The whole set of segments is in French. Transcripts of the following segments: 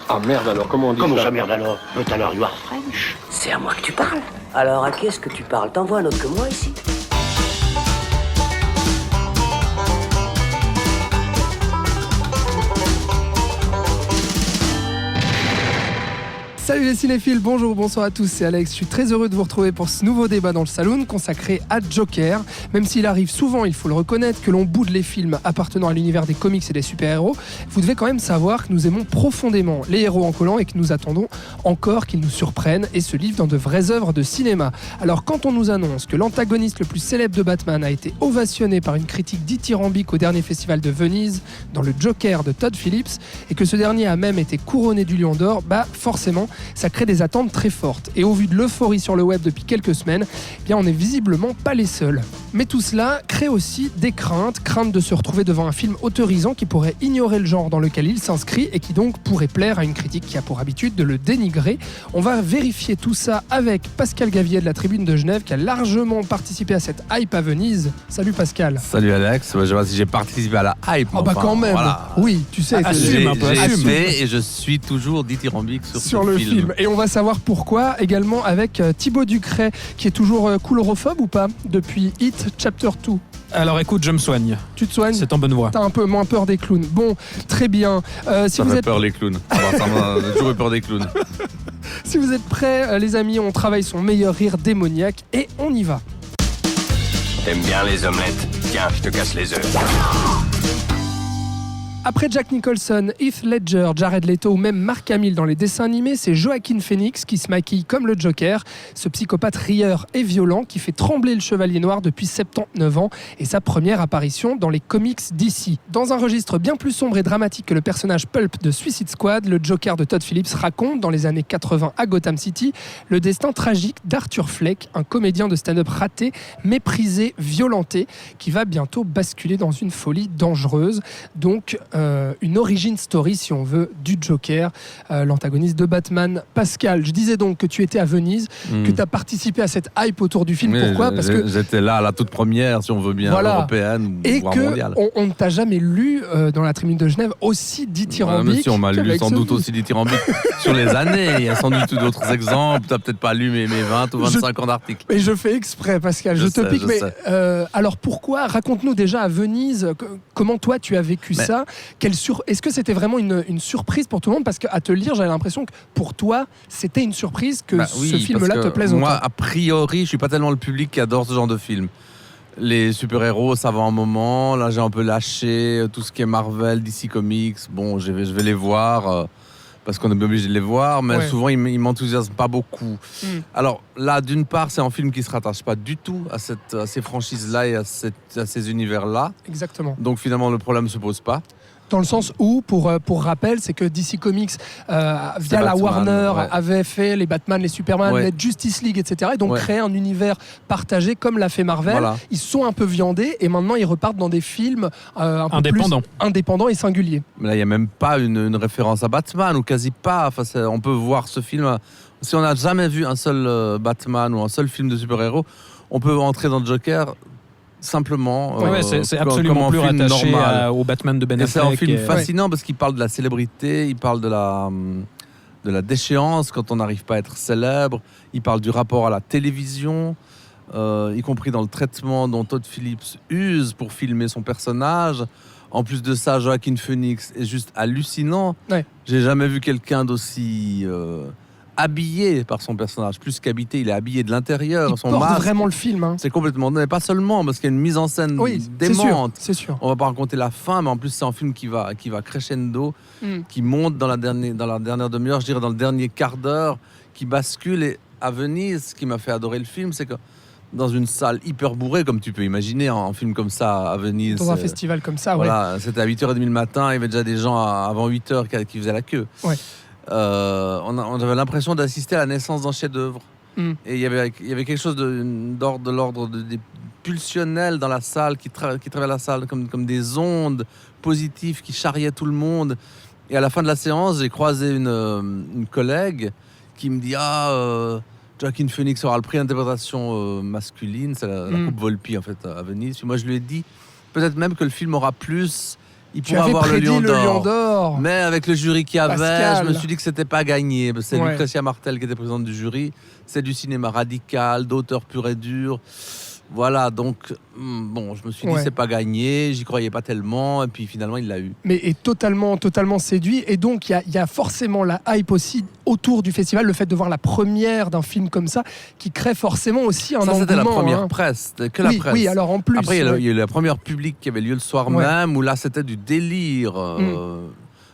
Ah merde alors, comment on dit Comment ça? ça merde alors? But alors you are French. C'est à moi que tu parles. Alors à qui est-ce que tu parles? T'en vois un autre que moi ici? Salut les cinéphiles, bonjour, bonsoir à tous, c'est Alex. Je suis très heureux de vous retrouver pour ce nouveau débat dans le Saloon consacré à Joker. Même s'il arrive souvent, il faut le reconnaître, que l'on boude les films appartenant à l'univers des comics et des super-héros, vous devez quand même savoir que nous aimons profondément les héros en collant et que nous attendons encore qu'ils nous surprennent et se livrent dans de vraies œuvres de cinéma. Alors quand on nous annonce que l'antagoniste le plus célèbre de Batman a été ovationné par une critique dithyrambique au dernier festival de Venise dans le Joker de Todd Phillips et que ce dernier a même été couronné du Lion d'Or, forcément ça crée des attentes très fortes. Et au vu de l'euphorie sur le web depuis quelques semaines, on n'est visiblement pas les seuls. Mais tout cela crée aussi des craintes de se retrouver devant un film autorisant qui pourrait ignorer le genre dans lequel il s'inscrit et qui donc pourrait plaire à une critique qui a pour habitude de le dénigrer. On va vérifier tout ça avec Pascal Gavier de la Tribune de Genève qui a largement participé à cette hype à Venise. Salut Pascal. Salut Alex, je vois si j'ai participé à la hype. Quand même. Voilà. Oui, tu sais. Assume un peu. J'ai fait et je suis toujours dithyrambique sur le film. Et on va savoir pourquoi également avec Thibaut Ducret qui est toujours couleurophobe ou pas depuis Hit Chapter 2. Alors écoute, je me soigne. Tu te soignes? C'est en bonne voie. T'as un peu moins peur des clowns. Bon, très bien. Si ça vous fait peur les clowns. J'ai toujours eu peur des clowns. Si vous êtes prêts, les amis, on travaille son meilleur rire démoniaque et on y va. T'aimes bien les omelettes? Tiens, je te casse les œufs. Après Jack Nicholson, Heath Ledger, Jared Leto ou même Mark Hamill dans les dessins animés, c'est Joaquin Phoenix qui se maquille comme le Joker, ce psychopathe rieur et violent qui fait trembler le Chevalier Noir depuis 79 ans et sa première apparition dans les comics DC. Dans un registre bien plus sombre et dramatique que le personnage Pulp de Suicide Squad, le Joker de Todd Phillips raconte, dans les années 80 à Gotham City, le destin tragique d'Arthur Fleck, un comédien de stand-up raté, méprisé, violenté, qui va bientôt basculer dans une folie dangereuse. Donc, une origin story, si on veut, du Joker, l'antagoniste de Batman. Pascal, je disais donc que tu étais à Venise, que tu as participé à cette hype autour du film. Pourquoi? Parce que j'étais là à la toute première, si on veut bien, européenne et voire mondiale. Et on ne t'a jamais lu dans la Tribune de Genève aussi dithyrambique. Si on m'a lu sans doute aussi dithyrambique sur les années. Il y a sans doute d'autres exemples. Tu n'as peut-être pas lu mes 20 ou 25 ans d'articles. Mais je fais exprès, Pascal. Je te pique. Mais alors pourquoi? Raconte-nous déjà à Venise, comment toi tu as vécu ça? Est-ce que c'était vraiment une surprise pour tout le monde? Parce qu'à te lire, j'avais l'impression que pour toi, c'était une surprise que ce film-là te plaise autant. Moi, a priori, je suis pas tellement le public qui adore ce genre de film. Les super-héros, ça va un moment. Là, j'ai un peu lâché tout ce qui est Marvel, DC Comics. Bon, je vais les voir parce qu'on est obligé de les voir, mais souvent, ils m'enthousiasment pas beaucoup. Alors là, d'une part, c'est un film qui se rattache pas du tout à ces franchises-là et à ces univers-là. Exactement. Donc finalement, le problème se pose pas. Dans le sens où, pour rappel, c'est que DC Comics, via la Warner, avait fait les Batman, les Superman, les Justice League, etc. Et donc créé un univers partagé comme l'a fait Marvel. Voilà. Ils se sont un peu viandés et maintenant ils repartent dans des films un peu plus indépendants et singuliers. Mais là, il n'y a même pas une référence à Batman, ou quasi pas. Enfin, on peut voir ce film. Si on n'a jamais vu un seul Batman ou un seul film de super-héros, on peut entrer dans Joker simplement. C'est absolument plus rattaché au Batman de Ben Affleck. C'est un film fascinant parce qu'il parle de la célébrité, il parle de la déchéance quand on n'arrive pas à être célèbre, il parle du rapport à la télévision, y compris dans le traitement dont Todd Phillips use pour filmer son personnage. En plus de ça, Joaquin Phoenix est juste hallucinant. J'ai jamais vu quelqu'un d'aussi habillé par son personnage, plus qu'habité, il est habillé de l'intérieur. Il porte vraiment le film. C'est complètement, mais pas seulement, parce qu'il y a une mise en scène démente. C'est sûr. On va pas raconter la fin, mais en plus c'est un film qui va crescendo, qui monte dans la dernière demi-heure, je dirais dans le dernier quart d'heure, qui bascule. Et à Venise, ce qui m'a fait adorer le film, c'est que dans une salle hyper bourrée, comme tu peux imaginer, un film comme ça à Venise. Dans un festival comme ça, c'était à 8h30 le matin, il y avait déjà des gens avant 8h qui faisaient la queue. On avait l'impression d'assister à la naissance d'un chef-d'œuvre. Et il y avait quelque chose de l'ordre des pulsionnel dans la salle, qui traverse la salle comme des ondes positives qui charriaient tout le monde. Et à la fin de la séance, j'ai croisé une collègue qui me dit Joaquin Phoenix aura le prix d'interprétation masculine, c'est la Coupe Volpi en fait à Venise. Puis moi je lui ai dit peut-être même que le film aura plus il pourrait avoir le Lion d'Or. Mais avec le jury qu'il y avait, Pascal. je me suis dit que c'était pas gagné. C'est Ouais. Lucretia Martel qui était présidente du jury. C'est du cinéma radical, d'auteur pur et dur. Voilà, donc bon, je me suis dit c'est pas gagné, j'y croyais pas tellement, et puis finalement il l'a eu. Mais est totalement séduit, et donc il y a forcément la hype aussi autour du festival, le fait de voir la première d'un film comme ça, qui crée forcément aussi un engouement. Ça c'était la première presse, c'était que la presse. Oui, alors en plus. Après il y a eu la première publique qui avait lieu le soir même, où là c'était du délire.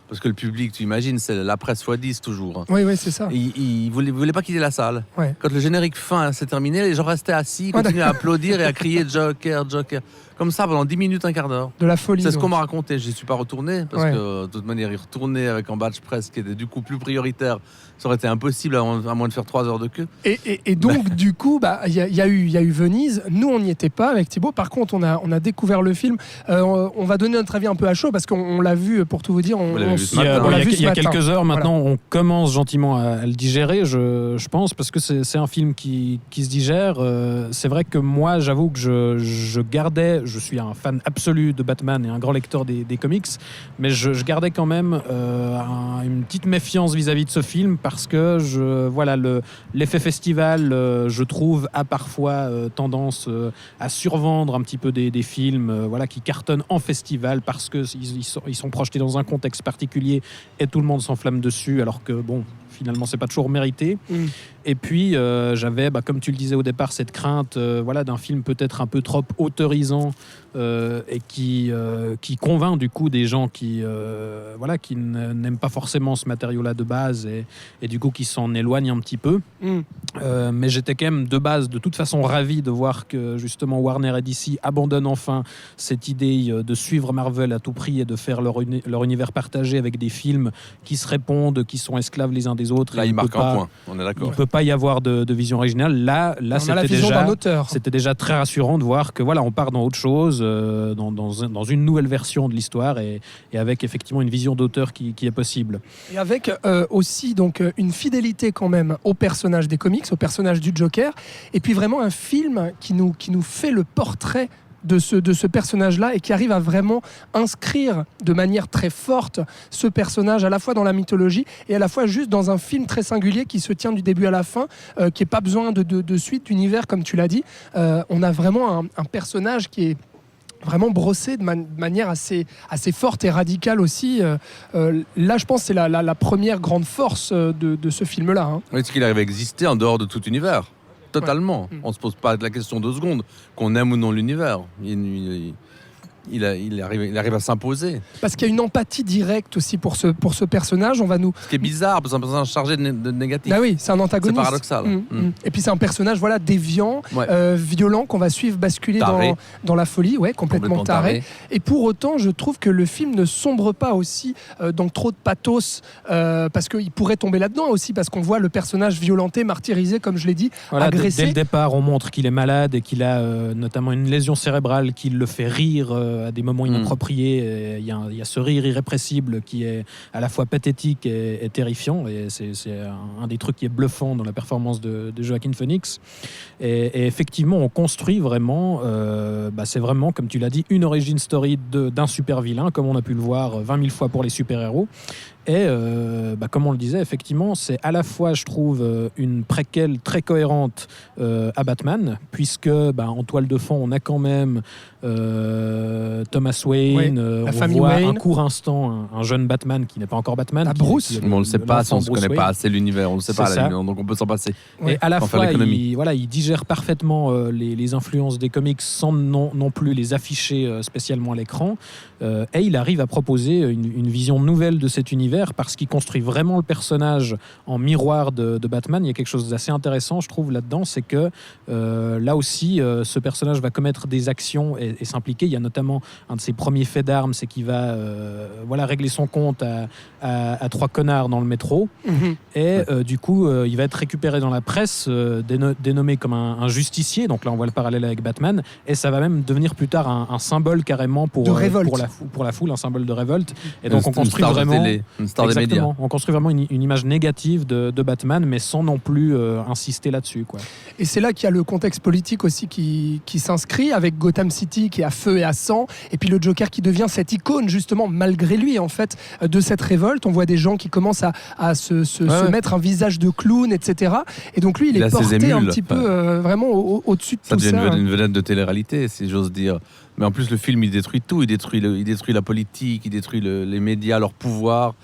Parce que le public, tu imagines, c'est la presse x10 toujours. Oui, c'est ça. Il voulait pas quitter la salle. Ouais. Quand le générique fin s'est terminé, les gens restaient assis, continuaient à applaudir et à crier Joker, Joker. Comme ça pendant 10 minutes, un quart d'heure. De la folie. C'est ce qu'on m'a raconté. Je n'y suis pas retourné parce que de toute manière, y retourner avec un badge presse qui était du coup plus prioritaire, ça aurait été impossible à moins de faire 3 heures de queue. Et donc, du coup, il y a eu Venise. Nous, on n'y était pas avec Thibaut. Par contre, on a découvert le film. On va donner notre avis un peu à chaud parce qu'on l'a vu, pour tout vous dire. Il y a quelques heures maintenant, on commence gentiment à le digérer, je pense, parce que c'est un film qui se digère. C'est vrai que moi, j'avoue que je suis un fan absolu de Batman et un grand lecteur des comics, mais je gardais quand même une petite méfiance vis-à-vis de ce film parce que l'effet festival, je trouve, a parfois tendance à survendre un petit peu des films qui cartonnent en festival parce qu'ils sont projetés dans un contexte particulier et tout le monde s'enflamme dessus, alors que bon, finalement c'est pas toujours mérité. Et puis j'avais, comme tu le disais au départ, cette crainte d'un film peut-être un peu trop autorisant et qui convainc du coup des gens qui n'aiment pas forcément ce matériau-là de base et du coup qui s'en éloignent un petit peu. Mais j'étais quand même de base de toute façon ravi de voir que justement Warner et DC abandonnent enfin cette idée de suivre Marvel à tout prix et de faire leur univers partagé avec des films qui se répondent, qui sont esclaves les uns des autres. Là, il marque un point, on est d'accord. Il ne peut pas y avoir de vision originale. Là c'était déjà très rassurant de voir que on part dans autre chose, dans une nouvelle version de l'histoire et avec effectivement une vision d'auteur qui est possible. Et avec aussi donc une fidélité quand même au personnage des comics, au personnage du Joker, et puis vraiment un film qui nous fait le portrait de ce personnage-là et qui arrive à vraiment inscrire de manière très forte ce personnage à la fois dans la mythologie et à la fois juste dans un film très singulier qui se tient du début à la fin, qui n'est pas besoin de suite d'univers comme tu l'as dit. On a vraiment un personnage qui est vraiment brossé de manière assez forte et radicale aussi. Là, je pense que c'est la première grande force de ce film-là. Oui, c'est qu'il arrive à exister en dehors de tout univers. Totalement. On ne se pose pas la question 2 secondes qu'on aime ou non l'univers. Il arrive à s'imposer. Parce qu'il y a une empathie directe aussi pour ce personnage. Ce qui est bizarre, parce que c'est un personnage chargé de négatif. Ah oui, c'est un antagoniste. C'est paradoxal. Et puis c'est un personnage déviant, violent, qu'on va suivre basculer dans la folie, complètement taré. Et pour autant, je trouve que le film ne sombre pas aussi dans trop de pathos, parce qu'il pourrait tomber là-dedans aussi, parce qu'on voit le personnage violenté, martyrisé, comme je l'ai dit, agressé. Dès le départ, on montre qu'il est malade et qu'il a notamment une lésion cérébrale qui le fait rire à des moments inappropriés. Il y a ce rire irrépressible qui est à la fois pathétique et terrifiant, et c'est un des trucs qui est bluffant dans la performance de Joaquin Phoenix. Et effectivement, on construit vraiment, c'est vraiment, comme tu l'as dit, une origin story d'un super vilain, comme on a pu le voir 20 000 fois pour les super-héros. Et comme on le disait, effectivement, c'est à la fois, je trouve, une préquelle très cohérente à Batman, puisque en toile de fond, on a quand même Thomas Wayne, on voit Wayne. un court instant un jeune Batman qui n'est pas encore Batman. Bruce. Mais on ne le sait pas, on ne connaît pas assez l'univers, on ne sait pas, donc on peut s'en passer. Et à la fois, il digère parfaitement les influences des comics sans non plus les afficher spécialement à l'écran. Et il arrive à proposer une vision nouvelle de cet univers parce qu'il construit vraiment le personnage en miroir de Batman. Il y a quelque chose d'assez intéressant, je trouve, là-dedans, c'est que là aussi, ce personnage va commettre des actions et s'impliquer. Il y a notamment un de ses premiers faits d'armes, c'est qu'il va régler son compte à 3 connards dans le métro. Et du coup, il va être récupéré dans la presse, dénommé comme un justicier. Donc là, on voit le parallèle avec Batman. Et ça va même devenir plus tard un symbole carrément pour la foule, un symbole de révolte. Et donc on construit vraiment Une star des médias. On construit vraiment une image négative de Batman, mais sans non plus insister là-dessus, quoi. Et c'est là qu'il y a le contexte politique aussi qui s'inscrit, avec Gotham City qui est à feu et à sang, et puis le Joker qui devient cette icône, justement, malgré lui, en fait, de cette révolte. On voit des gens qui commencent à se mettre un visage de clown, etc. Et donc lui, il est porté un petit peu vraiment au-dessus de tout ça. Ça devient une vedette de télé-réalité, si j'ose dire. Mais en plus, le film, il détruit tout. Il détruit la politique, il détruit les médias, leur pouvoir.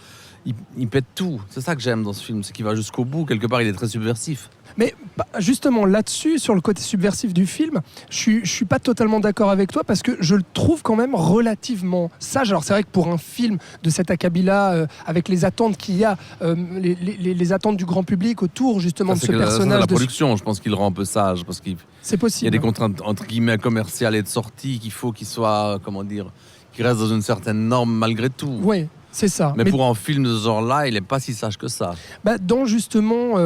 Il pète tout. C'est ça que j'aime dans ce film, c'est qu'il va jusqu'au bout. Quelque part, il est très subversif. Mais justement, là-dessus, sur le côté subversif du film, je suis pas totalement d'accord avec toi, parce que je le trouve quand même relativement sage. Alors c'est vrai que pour un film de cet acabit-là, avec les attentes qu'il y a, les attentes du grand public autour justement de ce personnage... La production, je pense qu'il le rend un peu sage, parce qu'il c'est possible. Il y a des contraintes entre guillemets commerciales et de sortie qu'il faut qu'il soit, qu'il reste dans une certaine norme malgré tout. Oui. C'est ça. Mais pour un film de ce genre-là, il n'est pas si sage que ça. Dans justement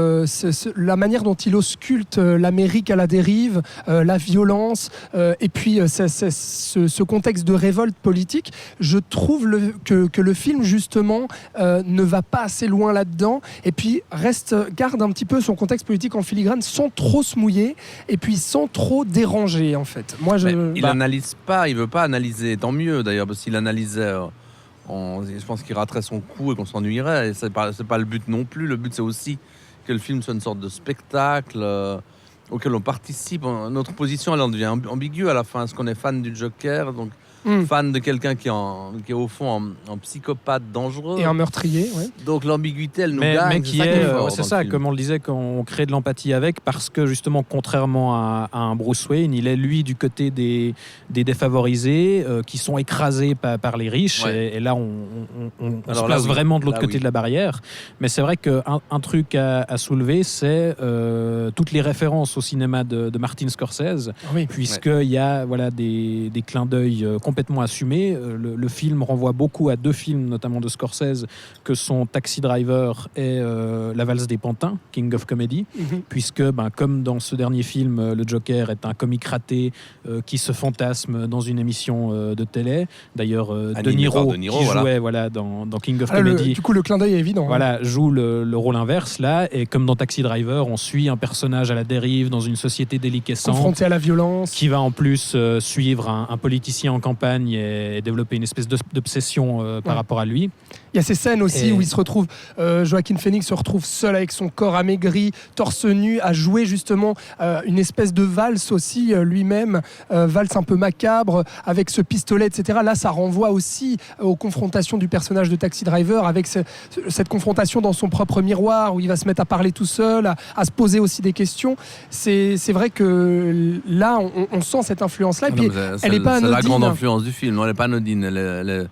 la manière dont il ausculte l'Amérique à la dérive, la violence, et puis ce contexte de révolte politique, je trouve que le film justement ne va pas assez loin là-dedans, et puis garde un petit peu son contexte politique en filigrane sans trop se mouiller, et puis sans trop déranger en fait. Moi, il n'analyse pas, il ne veut pas analyser, tant mieux d'ailleurs, parce qu'il analysait... je pense qu'il raterait son coup et qu'on s'ennuierait. Et c'est pas le but non plus. Le but, c'est aussi que le film soit une sorte de spectacle auquel on participe. Notre position, elle en devient ambiguë à la fin. Est-ce qu'on est fan du Joker, donc fan de quelqu'un qui est au fond un psychopathe dangereux et un meurtrier, ouais. Donc l'ambiguïté, elle nous gagne. Mais c'est ça, comme on le disait, quand on crée de l'empathie avec, parce que justement, contrairement à un Bruce Wayne, il est lui du côté des défavorisés qui sont écrasés par les riches, et là on se place vraiment de l'autre côté de la barrière. Mais c'est vrai qu'un truc à soulever, c'est toutes les références au cinéma de Martin Scorsese, puisqu'il y a des clins d'œil complètement assumé. Le film renvoie beaucoup à deux films, notamment de Scorsese, que sont Taxi Driver et La Valse des Pantins, King of Comedy, puisque, comme dans ce dernier film, le Joker est un comique raté qui se fantasme dans une émission de télé. D'ailleurs, De Niro qui jouait dans King of Comedy. Du coup, le clin d'œil est évident. Joue le rôle inverse, là, et comme dans Taxi Driver, on suit un personnage à la dérive dans une société déliquescente. Confronté à la violence. Qui va en plus suivre un politicien en campagne et développer une espèce d'obsession par rapport à lui. Il y a ces scènes aussi où il se retrouve, Joaquin Phoenix se retrouve seul avec son corps amaigri, torse nu, à jouer justement une espèce de valse aussi lui-même, valse un peu macabre, avec ce pistolet, etc. Là, ça renvoie aussi aux confrontations du personnage de Taxi Driver, avec cette confrontation dans son propre miroir, où il va se mettre à parler tout seul, à se poser aussi des questions. C'est vrai que là, on sent cette influence-là, et puis elle n'est pas anodine. C'est la grande influence du film, elle n'est pas anodine, elle est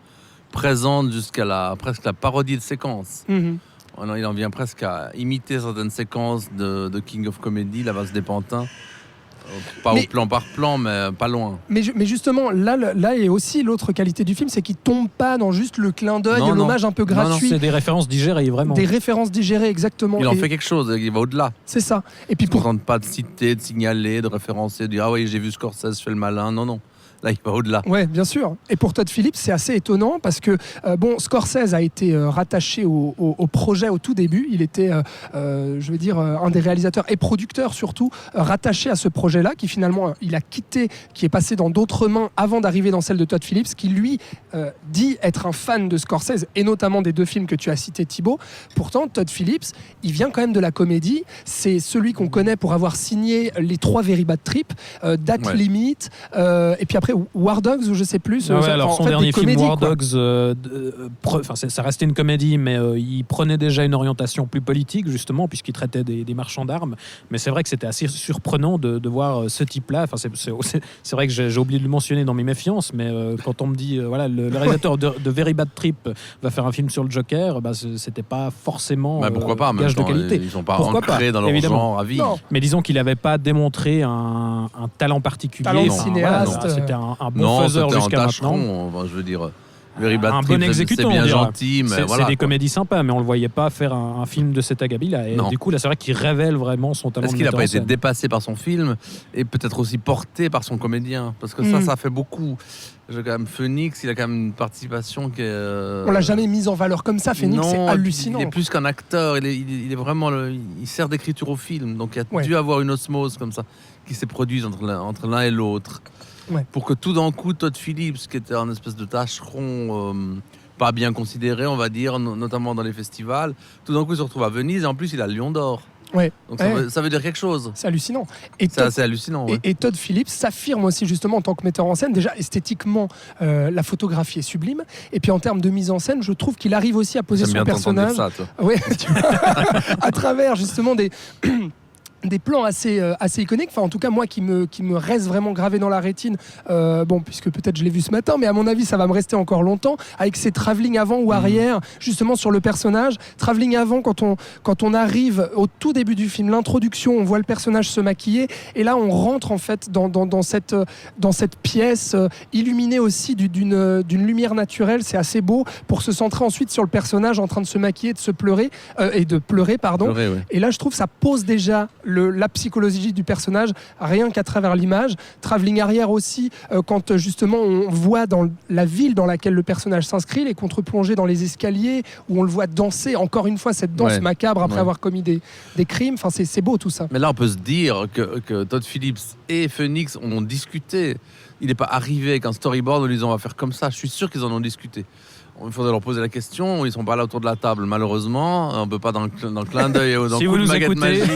présente jusqu'à presque la parodie de séquence. Il en vient presque à imiter certaines séquences de King of Comedy, La Valse des Pantins. Pas au plan par plan, mais pas loin. Mais justement, là est aussi l'autre qualité du film, c'est qu'il tombe pas dans juste le clin d'œil, l'hommage un peu gratuit. C'est des références digérées, vraiment. Des références digérées, exactement. Il en fait quelque chose, il va au-delà. C'est ça. Et puis il ne tente pas de citer, de signaler, de référencer, de dire « Ah oui, j'ai vu Scorsese, je fais le malin ». Non. Là, il va au-delà. Ouais, bien sûr. Et pour Todd Phillips, c'est assez étonnant parce que Scorsese a été rattaché au projet au tout début. Il était, un des réalisateurs et producteurs surtout rattaché à ce projet-là, qui finalement il a quitté, qui est passé dans d'autres mains avant d'arriver dans celle de Todd Phillips, qui lui dit être un fan de Scorsese et notamment des deux films que tu as cités, Thibaut. Pourtant, Todd Phillips, il vient quand même de la comédie. C'est celui qu'on connaît pour avoir signé les 3 Very Bad Trip, Date Limit, et puis après War Dogs, ou je sais plus. Alors son dernier film War Dogs, ça restait une comédie, mais il prenait déjà une orientation plus politique, justement, puisqu'il traitait des marchands d'armes. Mais c'est vrai que c'était assez surprenant de voir ce type-là. Enfin, c'est vrai que j'ai oublié de le mentionner dans mes méfiances, mais quand on me dit le réalisateur de Very Bad Trip va faire un film sur le Joker, c'était pas forcément pourquoi pas, gage de qualité. Ils sont pas ancrés dans leur genre à vie. Mais disons qu'il n'avait pas démontré un talent particulier. Cinéaste. C'était un bon faiseur jusqu'à maintenant. Je veux dire, un bon exécutant. C'est bien gentil, mais voilà. C'est des comédies sympas, mais on le voyait pas faire un film de cet acabit-là. Et du coup, là, c'est vrai qu'il révèle vraiment son talent. Est-ce qu'il n'a pas été dépassé par son film et peut-être aussi porté par son comédien? Parce que ça fait beaucoup. Quand même, Phoenix, il a quand même une participation qui est... On l'a jamais mise en valeur comme ça, Phoenix, c'est hallucinant. Il est plus qu'un acteur, il est vraiment... il sert d'écriture au film, donc il a dû avoir une osmose comme ça, qui s'est produite entre l'un et l'autre. Ouais. Pour que tout d'un coup, Todd Phillips, qui était un espèce de tâcheron pas bien considéré, on va dire, notamment dans les festivals, tout d'un coup, il se retrouve à Venise, et en plus, il a le Lion d'Or. Ouais. Donc ça veut dire quelque chose. C'est hallucinant. C'est assez hallucinant. Ouais. Et Todd Phillips s'affirme aussi justement en tant que metteur en scène. Déjà esthétiquement, la photographie est sublime. Et puis en termes de mise en scène, je trouve qu'il arrive aussi à poser son personnage. Ça, toi. Ouais, tu vois, à travers justement des plans assez iconiques, enfin en tout cas moi qui me reste vraiment gravé dans la rétine, puisque peut-être je l'ai vu ce matin, mais à mon avis ça va me rester encore longtemps, avec ces travelling avant ou arrière justement sur le personnage. Travelling avant quand on arrive au tout début du film, l'introduction, on voit le personnage se maquiller et là on rentre en fait dans cette pièce illuminée aussi d'une lumière naturelle, c'est assez beau pour se centrer ensuite sur le personnage en train de se maquiller, de pleurer. Et là je trouve ça pose déjà la psychologie du personnage rien qu'à travers l'image. Travelling arrière aussi, quand justement on voit dans la ville dans laquelle le personnage s'inscrit, les contre-plongées dans les escaliers où on le voit danser, encore une fois cette danse macabre après avoir commis des crimes, enfin c'est beau tout ça. Mais là on peut se dire que Todd Phillips et Phoenix ont discuté. Il n'est pas arrivé avec un storyboard en lui disant on va faire comme ça. Je suis sûr qu'ils en ont discuté. Il faudrait leur poser la question. Ils ne sont pas là autour de la table, malheureusement. On ne peut pas dans le clin d'œil ou dans le coup de baguette magique.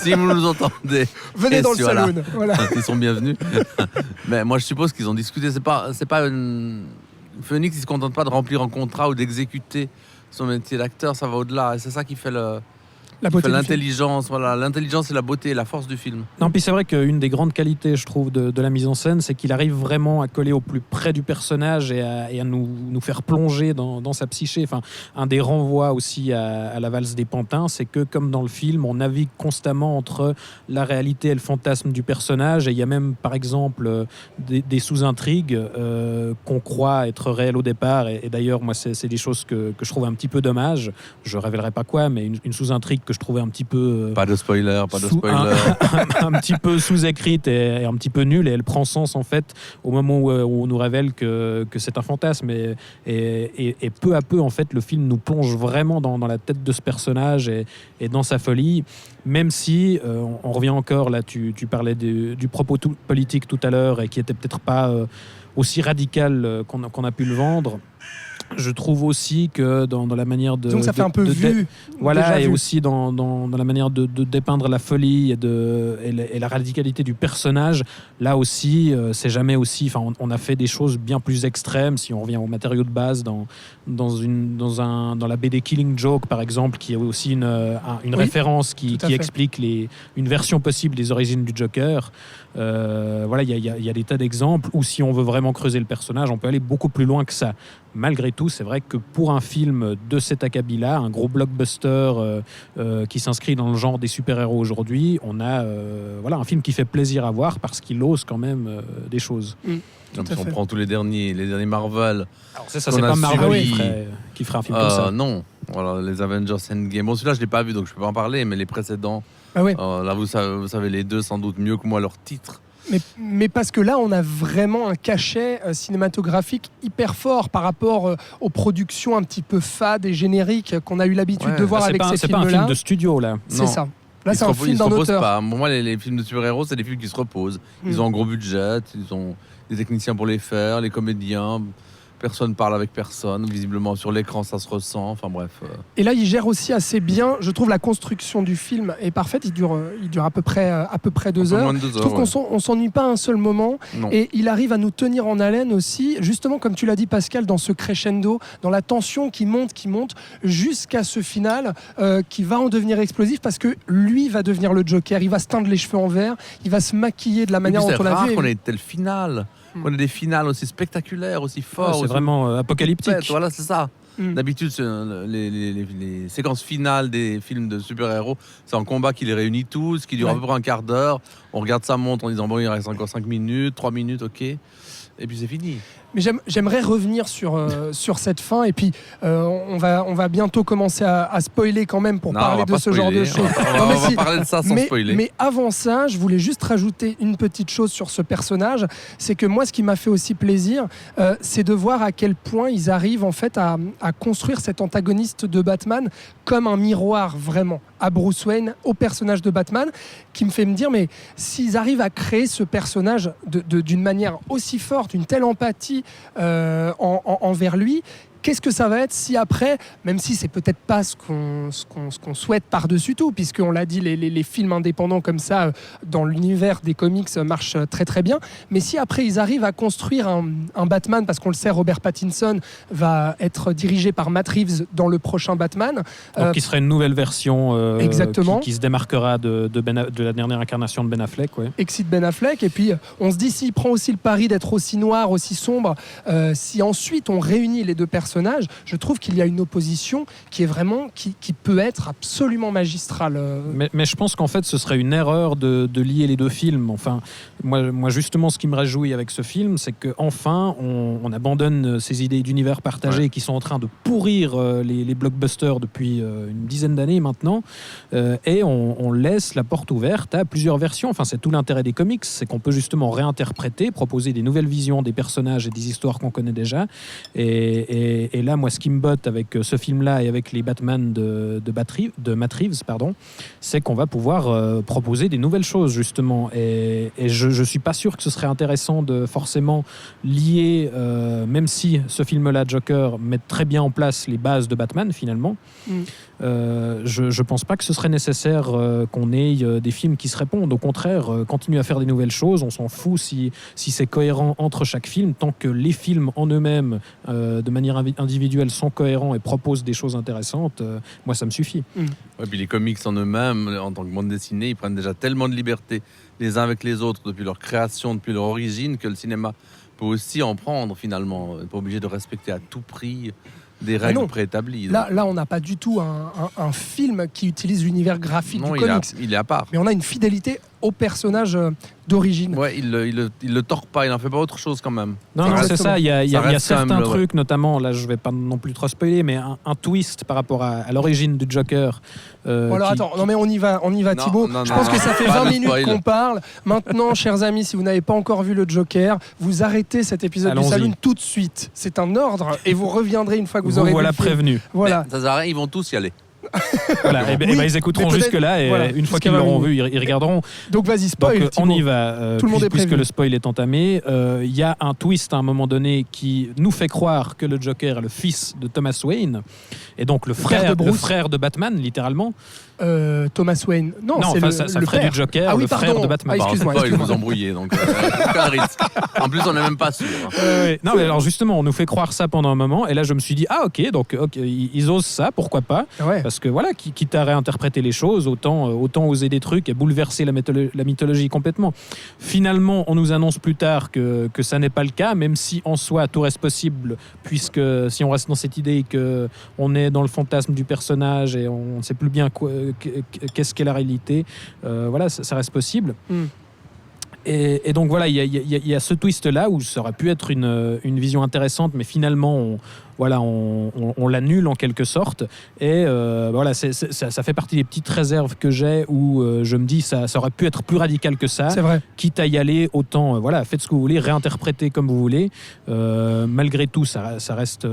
Si vous nous entendez, venez dans le salon. Voilà. Ils sont bienvenus. Mais moi, je suppose qu'ils ont discuté. C'est pas Phoenix, il ne se contente pas de remplir un contrat ou d'exécuter son métier d'acteur. Ça va au-delà. Et c'est ça qui fait la beauté, l'intelligence, l'intelligence et la beauté et la force du film. Non, puis c'est vrai qu'une des grandes qualités, je trouve, de la mise en scène, c'est qu'il arrive vraiment à coller au plus près du personnage et à nous faire plonger dans sa psyché. Enfin, un des renvois aussi à la valse des pantins, c'est que comme dans le film, on navigue constamment entre la réalité et le fantasme du personnage. Et il y a même, par exemple, des sous-intrigues qu'on croit être réelles au départ. Et d'ailleurs, moi, c'est des choses que je trouve un petit peu dommage. Je révélerai pas quoi, mais une sous-intrigue que je trouvais un petit peu... Pas de spoiler. un petit peu sous-écrite et un petit peu nulle, et elle prend sens en fait au moment où on nous révèle que c'est un fantasme, et peu à peu en fait le film nous plonge vraiment dans la tête de ce personnage et dans sa folie, même si on revient encore là, tu parlais du propos politique tout à l'heure et qui était peut-être pas aussi radical qu'on a pu le vendre. Je trouve aussi que dans la manière de... Donc ça fait un peu vu. Voilà, et aussi dans la manière de dépeindre la folie et la radicalité du personnage, là aussi, c'est jamais aussi... Enfin, on a fait des choses bien plus extrêmes, si on revient au matériau de base, dans la BD Killing Joke, par exemple, qui est aussi une référence qui explique une version possible des origines du Joker. Voilà, il y a des tas d'exemples où, si on veut vraiment creuser le personnage, on peut aller beaucoup plus loin que ça. Malgré tout, c'est vrai que pour un film de cet acabit-là, un gros blockbuster qui s'inscrit dans le genre des super-héros aujourd'hui, on a un film qui fait plaisir à voir parce qu'il ose quand même des choses. Si on prend tous les derniers Marvel... Alors c'est pas Marvel qui ferait un film comme ça. Non, voilà, les Avengers Endgame. Bon, celui-là, je ne l'ai pas vu, donc je ne peux pas en parler, mais les précédents... là, vous savez les deux sans doute mieux que moi leur titre. Mais parce que là, on a vraiment un cachet cinématographique hyper fort par rapport aux productions un petit peu fades et génériques qu'on a eu l'habitude de voir avec ces films-là. C'est pas un film de studio, là. C'est ça. Là, c'est un film d'un auteur. Pas. Pour moi, les films de super-héros, c'est des films qui se reposent. Ils ont un gros budget, ils ont des techniciens pour les faire, les comédiens... Personne parle avec personne, visiblement sur l'écran ça se ressent, enfin bref. Et là il gère aussi assez bien, je trouve la construction du film est parfaite, il dure à peu près 2 heures. Je trouve qu'on s'ennuie pas un seul moment. Non. Et il arrive à nous tenir en haleine aussi, justement comme tu l'as dit Pascal, dans ce crescendo, dans la tension qui monte jusqu'à ce final qui va en devenir explosif parce que lui va devenir le Joker, il va se teindre les cheveux en vert, il va se maquiller de la manière dont on l'a vu. C'est rare qu'on ait tel final. On a des finales aussi spectaculaires, aussi forts. C'est vraiment apocalyptique. Voilà, c'est ça. D'habitude, les séquences finales des films de super-héros, c'est un combat qui les réunit tous, qui dure à peu près un quart d'heure. On regarde sa montre en disant bon, il reste encore 5 minutes, 3 minutes, ok. Et puis c'est fini. Mais j'aimerais revenir sur cette fin, et puis on va bientôt commencer à spoiler quand même pour parler de ce genre de choses. On va parler de ça sans spoiler. Mais avant ça, je voulais juste rajouter une petite chose sur ce personnage, c'est que moi, ce qui m'a fait aussi plaisir, c'est de voir à quel point ils arrivent en fait à construire cet antagoniste de Batman comme un miroir vraiment à Bruce Wayne, au personnage de Batman, qui me fait me dire, mais s'ils arrivent à créer ce personnage d'une manière aussi forte, une telle empathie envers lui, qu'est-ce que ça va être si après, même si c'est peut-être pas ce qu'on souhaite par-dessus tout, puisqu'on l'a dit, les films indépendants comme ça, dans l'univers des comics, marchent très très bien, mais si après ils arrivent à construire un Batman, parce qu'on le sait, Robert Pattinson va être dirigé par Matt Reeves dans le prochain Batman. Donc qui serait une nouvelle version exactement. Qui se démarquera de la dernière incarnation de Ben Affleck. Ouais. Excite Ben Affleck, et puis on se dit, s'il prend aussi le pari d'être aussi noir, aussi sombre, si ensuite on réunit les deux personnages, je trouve qu'il y a une opposition qui est vraiment qui peut être absolument magistrale. Mais je pense qu'en fait ce serait une erreur de lier les deux films. Enfin, moi justement, ce qui me réjouit avec ce film, c'est qu'enfin on abandonne ces idées d'univers partagé qui sont en train de pourrir les blockbusters depuis une dizaine d'années maintenant, et on laisse la porte ouverte à plusieurs versions. Enfin, c'est tout l'intérêt des comics, c'est qu'on peut justement réinterpréter, proposer des nouvelles visions des personnages et des histoires qu'on connaît déjà. Et là, moi, ce qui me botte avec ce film-là et avec les Batman de Matt Reeves, c'est qu'on va pouvoir proposer des nouvelles choses, justement. Et je suis pas sûr que ce serait intéressant de forcément lier, même si ce film-là, Joker, met très bien en place les bases de Batman, finalement. Je pense pas que ce serait nécessaire qu'on ait des films qui se répondent. Au contraire, continuer à faire des nouvelles choses. On s'en fout si c'est cohérent entre chaque film, tant que les films en eux-mêmes, de manière individuelle, sont cohérents et proposent des choses intéressantes. Moi, ça me suffit. Ouais, puis les comics en eux-mêmes, en tant que bande dessinée, ils prennent déjà tellement de liberté les uns avec les autres depuis leur création, depuis leur origine, que le cinéma peut aussi en prendre finalement. On n'est pas obligé de respecter à tout prix des règles préétablies. Là, on n'a pas du tout un film qui utilise l'univers graphique du comics. Il est à part. Mais on a une fidélité au personnage d'origine. Ouais, il le tord pas, il n'en fait pas autre chose quand même. Non, c'est ça. Il y a certains trucs, notamment, là, je vais pas non plus trop spoiler, mais un twist par rapport à l'origine du Joker. Alors attends, non mais on y va Thibaut. Je pense que ça fait 20 minutes qu'on parle. Maintenant, chers amis, si vous n'avez pas encore vu le Joker, vous arrêtez cet épisode du Saloon tout de suite. C'est un ordre, et vous reviendrai une fois que vous aurez vu le film. Prévenu. Voilà. Ça sert à rien, ils vont tous y aller. Voilà, ils écouteront jusque-là, et une fois qu'ils l'auront vu, ils regarderont. Donc vas-y, spoil. Donc, on y va. Tout le monde est puisque prévenu. le spoil est entamé. Il y a un twist à un moment donné qui nous fait croire que le Joker est le fils de Thomas Wayne, et donc le frère de Batman, littéralement. Thomas Wayne. Non, c'est ça le ferait père du Joker, le frère de Batman. Excuse-moi. Vous embrouillez, donc aucun risque. En plus, on n'est même pas sûr. Non, mais alors justement, on nous fait croire ça pendant un moment, et là je me suis dit, donc ils osent ça, pourquoi pas, parce que voilà, quitte à réinterpréter les choses, autant oser des trucs et bouleverser la mythologie complètement. Finalement, on nous annonce plus tard que ça n'est pas le cas, même si en soi tout reste possible, puisque si on reste dans cette idée qu'on est dans le fantasme du personnage et on ne sait plus bien qu'est-ce qu'est la réalité, voilà, ça reste possible. Et donc voilà, il y a ce twist-là où ça aurait pu être une vision intéressante, mais finalement on l'annule en quelque sorte. Et voilà, ça fait partie des petites réserves que j'ai où je me dis ça aurait pu être plus radical que ça. C'est vrai. Quitte à y aller, autant faites ce que vous voulez, réinterprétez comme vous voulez. Malgré tout, ça reste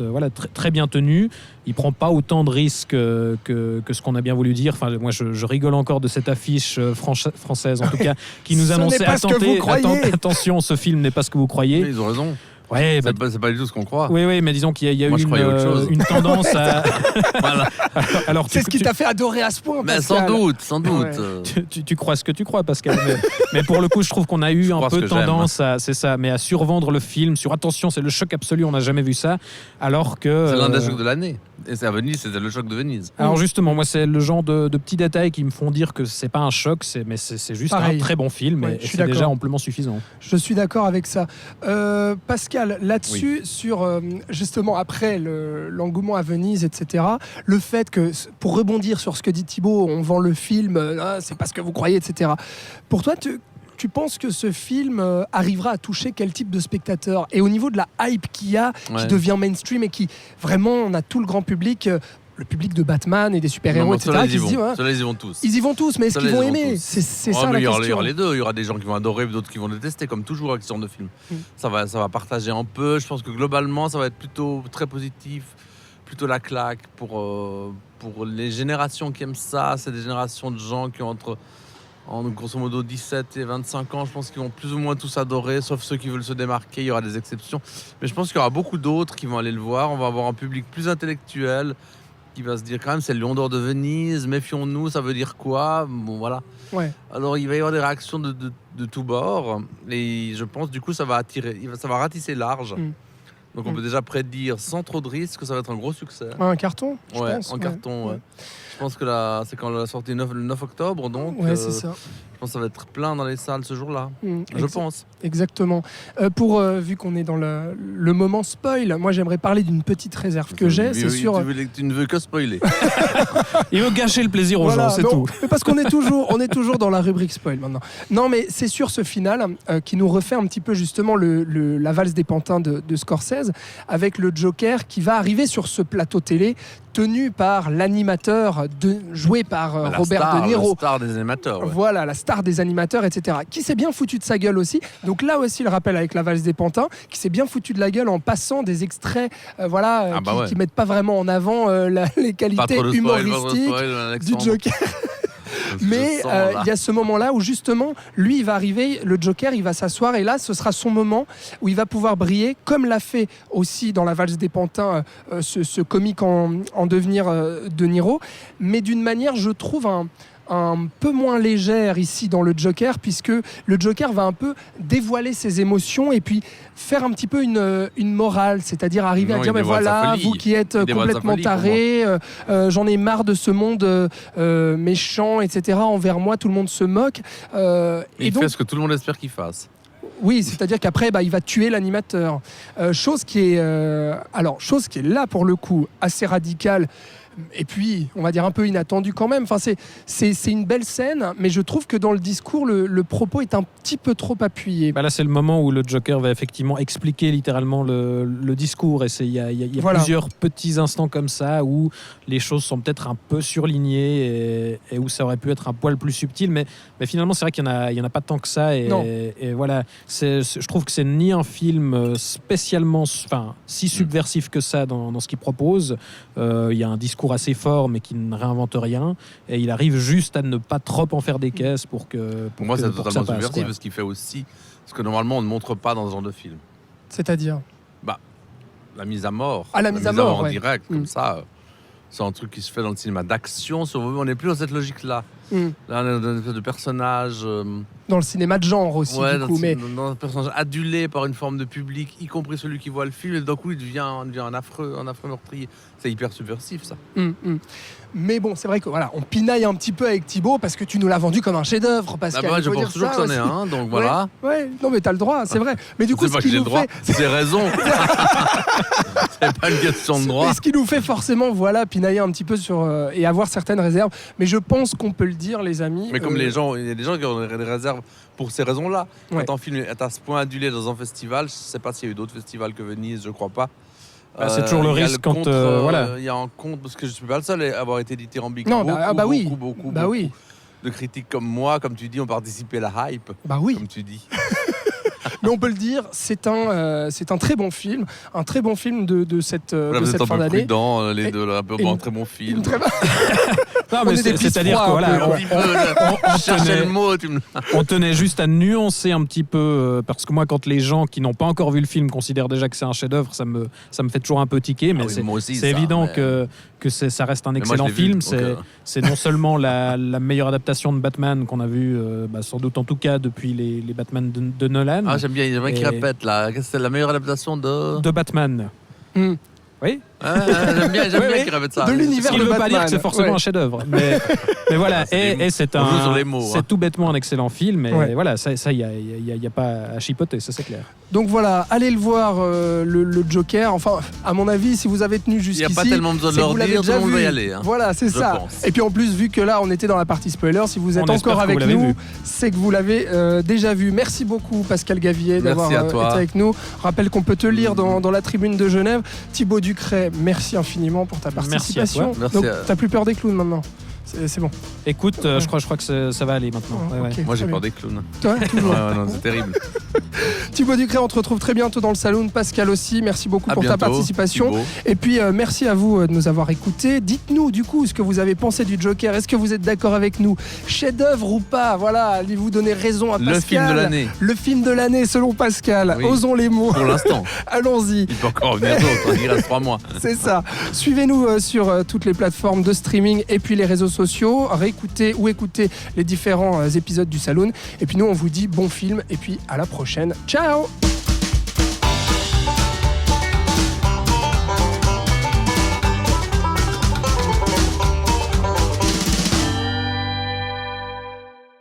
voilà, très bien tenu. Il prend pas autant de risques que ce qu'on a bien voulu dire. Enfin, moi, je rigole encore de cette affiche française, en tout cas, qui nous annonçait attention, ce film n'est pas ce que vous croyez. Mais ils ont raison. Ouais, c'est pas du tout ce qu'on croit. Oui, mais disons qu'il y a eu une tendance à. Voilà. Alors, c'est ce qui t'a fait adorer à ce point. Mais sans doute. Ouais. Tu crois ce que tu crois, Pascal. Mais pour le coup, je trouve qu'on a eu un peu tendance à survendre le film sur attention, c'est le choc absolu, on n'a jamais vu ça. Alors que. C'est l'un des chocs de l'année. Et c'est à Venise, c'était le choc de Venise. Alors justement, moi, c'est le genre de petits détails qui me font dire que c'est pas un choc, mais c'est juste un très bon film, et c'est déjà amplement suffisant. Je suis d'accord avec ça. Pascal, là-dessus, sur justement après l'engouement à Venise, etc., le fait que, pour rebondir sur ce que dit Thibaut, on vend le film, c'est pas ce que vous croyez, etc. Pour toi, tu penses que ce film arrivera à toucher quel type de spectateur ? Et au niveau de la hype qu'il y a, qui devient mainstream et qui vraiment, on a tout le grand public. Le public de Batman et des super-héros, etc. Ceux-là, ils y vont tous. Ils y vont tous, mais est-ce qu'ils vont aimer ? C'est ça la question. Il y aura les deux. Il y aura des gens qui vont adorer, d'autres qui vont détester, comme toujours avec ce genre de film. Ça va partager un peu. Je pense que globalement, ça va être plutôt très positif, plutôt la claque pour les générations qui aiment ça. C'est des générations de gens qui ont entre grosso modo 17 et 25 ans. Je pense qu'ils vont plus ou moins tous adorer, sauf ceux qui veulent se démarquer. Il y aura des exceptions. Mais je pense qu'il y aura beaucoup d'autres qui vont aller le voir. On va avoir un public plus intellectuel, qui va se dire quand même c'est le Lion d'Or de Venise, méfions-nous, ça veut dire quoi ? Bon voilà. Ouais. Alors il va y avoir des réactions de tous bords et je pense du coup ça va ratisser large. Donc on peut déjà prédire sans trop de risques que ça va être un gros succès. Un carton, je pense. Carton, ouais. Je pense que c'est quand la sortie le 9 octobre, donc c'est ça. Je pense que ça va être plein dans les salles ce jour-là. Je pense. Exactement. Vu qu'on est dans le moment spoil, moi j'aimerais parler d'une petite réserve que j'ai. C'est sûr. Tu ne veux que spoiler. Il veut gâcher le plaisir aux gens, c'est tout. Mais parce qu'on est toujours dans la rubrique spoil maintenant. Non, mais c'est sûr ce final qui nous refait un petit peu justement la valse des pantins de Scorsese, avec le Joker qui va arriver sur ce plateau télé tenu par l'animateur joué par Robert De Niro. La star des animateurs. Ouais. Voilà, la star des animateurs, etc. Qui s'est bien foutu de sa gueule aussi. Donc là aussi, le rappel avec la valse des pantins, qui s'est bien foutu de la gueule en passant des extraits qui mettent pas vraiment en avant les qualités humoristiques du Joker. Mais il y a ce moment-là où justement, lui, il va arriver, le Joker, il va s'asseoir et là, ce sera son moment où il va pouvoir briller, comme l'a fait aussi dans la valse des pantins ce comique en devenir De Niro, mais d'une manière, je trouve, un peu moins légère ici dans le Joker, puisque le Joker va un peu dévoiler ses émotions et puis faire un petit peu une morale, c'est-à-dire arriver à dire mais voilà, vous qui êtes complètement tarés, j'en ai marre de ce monde méchant, etc. Envers moi, tout le monde se moque. Et donc, fait ce que tout le monde espère qu'il fasse. Oui, c'est-à-dire qu'après, il va tuer l'animateur. Chose qui est là, pour le coup, assez radicale. Et puis, on va dire un peu inattendu quand même. Enfin, c'est une belle scène, mais je trouve que dans le discours, le propos est un petit peu trop appuyé. Là, c'est le moment où le Joker va effectivement expliquer littéralement le discours. Et il y a plusieurs petits instants comme ça où les choses sont peut-être un peu surlignées et où ça aurait pu être un poil plus subtil. Mais finalement, c'est vrai qu'il y en a pas tant que ça. Et voilà, je trouve que c'est ni un film spécialement, si subversif que ça dans ce qu'il propose. Il y a un discours assez fort mais qui ne réinvente rien et il arrive juste à ne pas trop en faire des caisses pour moi c'est totalement subversif parce qu'il fait aussi ce que normalement on ne montre pas dans ce genre de film, c'est-à-dire la mise à mort. La mise à mort en direct comme ça, c'est un truc qui se fait dans le cinéma d'action. On n'est plus dans cette logique-là. Là, on est dans une espèce de personnage. Dans le cinéma de genre aussi, dans un personnage adulé par une forme de public, y compris celui qui voit le film, et d'un coup, il devient un affreux meurtrier. C'est hyper subversif, ça. Mais bon, c'est vrai que on pinaille un petit peu avec Thibaut parce que tu nous l'as vendu comme un chef-d'œuvre. Je pense toujours que c'en est un, donc voilà. Ouais, non, mais t'as le droit, c'est vrai. Mais du coup, c'est pas que j'ai le droit, c'est raison. C'est pas une question de droit. Et ce qui nous fait forcément, pinailler un petit peu et avoir certaines réserves. Mais je pense qu'on peut le dire, les amis. Mais comme il y a des gens qui ont des réserves pour ces raisons-là. Quand un film est à ce point adulé dans un festival, je sais pas s'il y a eu d'autres festivals que Venise, je crois pas. C'est toujours le risque quand il y a un compte, parce que je suis pas le seul à avoir été dithyrambique. Beaucoup de critiques comme moi, comme tu dis, ont participé à la hype. Comme tu dis. Mais on peut le dire, c'est un très bon film, de cette fin d'année. Prudent, les deux, un peu un très bon film. Non, mais c'est-à-dire on tenait juste à nuancer un petit peu, parce que moi, quand les gens qui n'ont pas encore vu le film considèrent déjà que c'est un chef-d'œuvre, ça me fait toujours un peu tiquer, mais c'est évident que ça reste un excellent film. C'est non seulement la meilleure adaptation de Batman qu'on a vue, sans doute en tout cas depuis les Batman de Nolan. J'aime bien, il y a un qui répète là. C'est la meilleure adaptation de Batman. Oui. J'aime bien qu'ils répètent ça. De l'univers Ce qui de ne veut pas Batman. dire que c'est forcément un chef-d'œuvre. Mais voilà, et c'est On joue sur les mots, c'est tout bêtement un excellent film. Et voilà, ça, il n'y a pas à chipoter, ça c'est clair. Donc voilà, allez le voir, le Joker. Enfin, à mon avis, si vous avez tenu jusqu'ici, il n'y a pas tellement besoin de leur dire, tout le monde va y aller. Voilà, c'est ça. Pense. Et puis en plus, vu que là, on était dans la partie spoiler, si vous êtes encore avec nous, c'est que vous l'avez déjà vu. Merci beaucoup, Pascal Gavier, d'avoir été avec nous. Rappelle qu'on peut te lire dans la tribune de Genève. Thibaut Ducret, merci infiniment pour ta participation. Merci à toi. Donc, t'as plus peur des clowns maintenant. C'est bon. Écoute, je crois que ça va aller maintenant. Okay, moi, j'ai peur des clowns. Toi, toujours. Non, c'est terrible. Thibaut Ducret, on te retrouve très bientôt dans le Saloon. Pascal aussi, merci beaucoup pour ta participation. Thibaut. Et puis, merci à vous de nous avoir écoutés. Dites-nous, du coup, ce que vous avez pensé du Joker. Est-ce que vous êtes d'accord avec nous? Chef-d'œuvre ou pas? Voilà, allez-vous donner raison à Pascal. Le film de l'année. Le film de l'année, selon Pascal. Oui. Osons les mots. Pour l'instant. Allons-y. Il peut encore revenir d'autres, il reste 3 mois. C'est ça. Suivez-nous sur toutes les plateformes de streaming et puis les réseaux sociaux. Réécoutez ou écoutez les différents épisodes du Saloon. Et puis nous, on vous dit bon film et puis à la prochaine. Ciao!